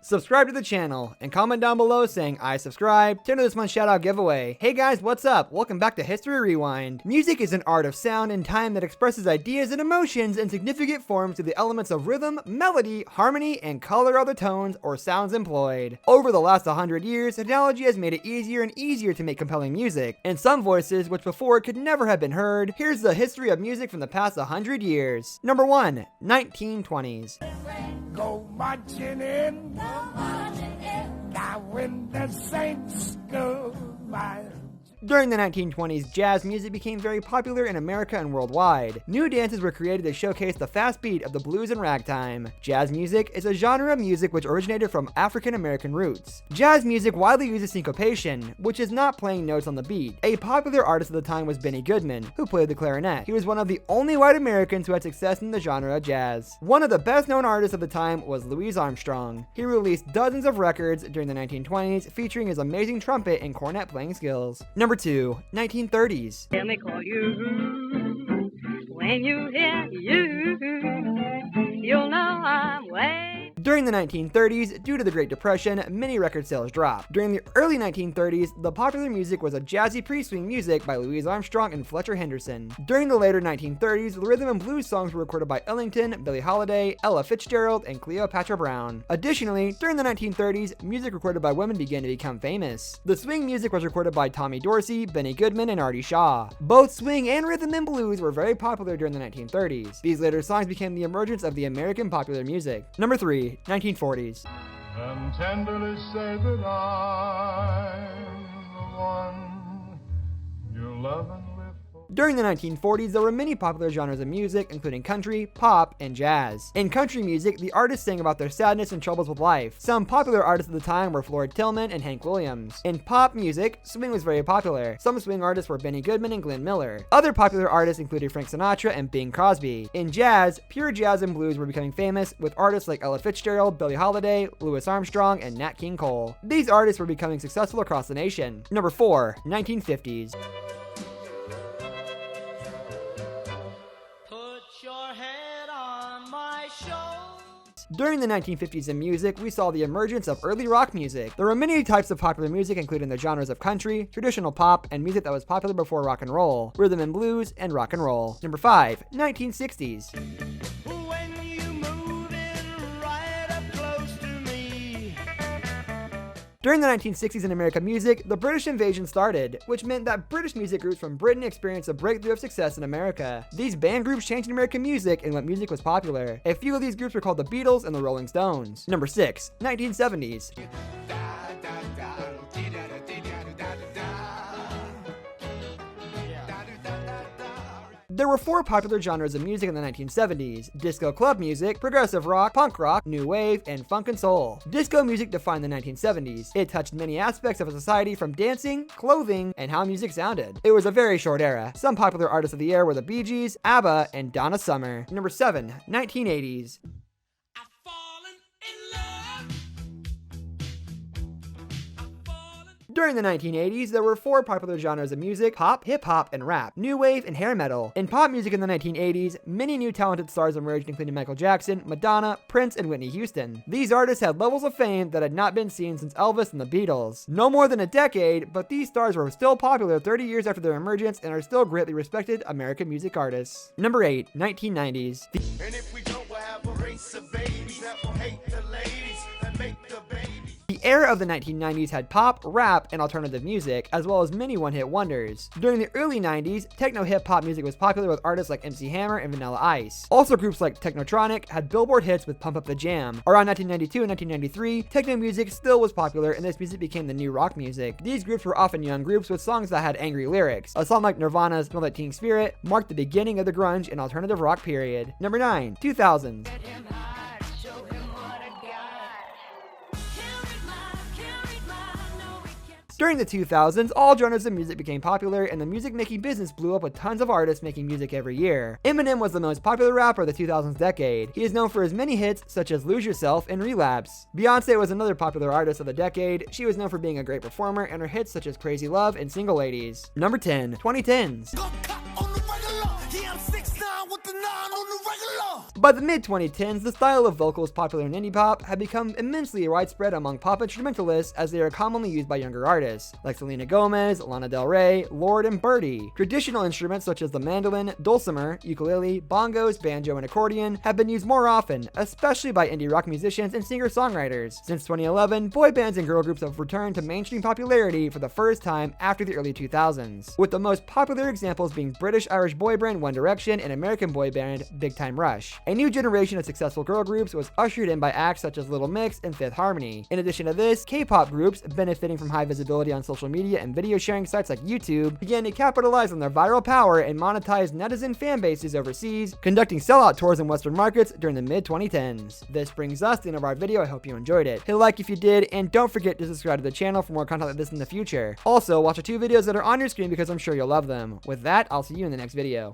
Subscribe to the channel and comment down below saying I subscribe to enter this month's shoutout giveaway. Hey guys, what's up? Welcome back to History Rewind. Music is an art of sound and time that expresses ideas and emotions in significant forms through the elements of rhythm, melody, harmony, and color of the tones or sounds employed. Over the last 100 years, technology has made it easier and easier to make compelling music, and some voices which before could never have been heard. Here's the history of music from the past 100 years. Number 1. 1920s. Go marching in, now when the saints go by. During the 1920s, jazz music became very popular in America and worldwide. New dances were created to showcase the fast beat of the blues and ragtime. Jazz music is a genre of music which originated from African American roots. Jazz music widely uses syncopation, which is not playing notes on the beat. A popular artist of the time was Benny Goodman, who played the clarinet. He was one of the only white Americans who had success in the genre of jazz. One of the best known artists of the time was Louis Armstrong. He released dozens of records during the 1920s featuring his amazing trumpet and cornet playing skills. Number 2. 1930s. Let me call you. When you hear you, you'll know I'm way. During the 1930s, due to the Great Depression, many record sales dropped. During the early 1930s, the popular music was a jazzy pre-swing music by Louis Armstrong and Fletcher Henderson. During the later 1930s, the rhythm and blues songs were recorded by Ellington, Billie Holiday, Ella Fitzgerald, and Cleopatra Brown. Additionally, during the 1930s, music recorded by women began to become famous. The swing music was recorded by Tommy Dorsey, Benny Goodman, and Artie Shaw. Both swing and rhythm and blues were very popular during the 1930s. These later songs became the emergence of the American popular music. Number 3. 1940s. And tenderly say that I'm the one you love and live for. During the 1940s, there were many popular genres of music, including country, pop, and jazz. In country music, the artists sang about their sadness and troubles with life. Some popular artists at the time were Floyd Tillman and Hank Williams. In pop music, swing was very popular. Some swing artists were Benny Goodman and Glenn Miller. Other popular artists included Frank Sinatra and Bing Crosby. In jazz, pure jazz and blues were becoming famous, with artists like Ella Fitzgerald, Billie Holiday, Louis Armstrong, and Nat King Cole. These artists were becoming successful across the nation. Number 4. 1950s. During the 1950s in music, we saw the emergence of early rock music. There were many types of popular music, including the genres of country, traditional pop, and music that was popular before rock and roll, rhythm and blues, and rock and roll. Number 5. 1960s. During the 1960s in American music, the British invasion started, which meant that British music groups from Britain experienced a breakthrough of success in America. These band groups changed American music and what music was popular. A few of these groups were called the Beatles and the Rolling Stones. Number 6. 1970s. There were 4 popular genres of music in the 1970s: disco club music, progressive rock, punk rock, new wave, and funk and soul. Disco music defined the 1970s. It touched many aspects of a society, from dancing, clothing, and how music sounded. It was a very short era. Some popular artists of the era were the Bee Gees, ABBA, and Donna Summer. Number 7. 1980s. During the 1980s, there were 4 popular genres of music: pop, hip-hop, and rap, new wave, and hair metal. In pop music in the 1980s, many new talented stars emerged, including Michael Jackson, Madonna, Prince, and Whitney Houston. These artists had levels of fame that had not been seen since Elvis and the Beatles. No more than a decade, but these stars were still popular 30 years after their emergence and are still greatly respected American music artists. Number 8. 1990s. And if we don't, we'll have a race of babies that will hate the ladies and make the babies. The era of the 1990s had pop, rap, and alternative music, as well as many one-hit wonders. During the early 90s, techno hip-hop music was popular with artists like MC Hammer and Vanilla Ice. Also, groups like Technotronic had Billboard hits with Pump Up the Jam. Around 1992 and 1993, techno music still was popular, and this music became the new rock music. These groups were often young groups with songs that had angry lyrics. A song like Nirvana's Smell That Teen Spirit marked the beginning of the grunge and alternative rock period. Number 9. 2000s. During the 2000s, all genres of music became popular, and the music-making business blew up with tons of artists making music every year. Eminem was the most popular rapper of the 2000s decade. He is known for his many hits, such as Lose Yourself and Relapse. Beyoncé was another popular artist of the decade. She was known for being a great performer, and her hits such as Crazy Love and Single Ladies. Number 10. 2010s. By the mid-2010s, the style of vocals popular in indie pop had become immensely widespread among pop instrumentalists, as they are commonly used by younger artists, like Selena Gomez, Lana Del Rey, Lorde, and Birdie. Traditional instruments such as the mandolin, dulcimer, ukulele, bongos, banjo, and accordion have been used more often, especially by indie rock musicians and singer-songwriters. Since 2011, boy bands and girl groups have returned to mainstream popularity for the first time after the early 2000s, with the most popular examples being British-Irish boy band One Direction and American boy band Big Time Rush. A new generation of successful girl groups was ushered in by acts such as Little Mix and Fifth Harmony. In addition to this, K-pop groups, benefiting from high visibility on social media and video sharing sites like YouTube, began to capitalize on their viral power and monetize netizen fan bases overseas, conducting sellout tours in Western markets during the mid-2010s. This brings us to the end of our video. I hope you enjoyed it. Hit a like if you did, and don't forget to subscribe to the channel for more content like this in the future. Also, watch the 2 videos that are on your screen because I'm sure you'll love them. With that, I'll see you in the next video.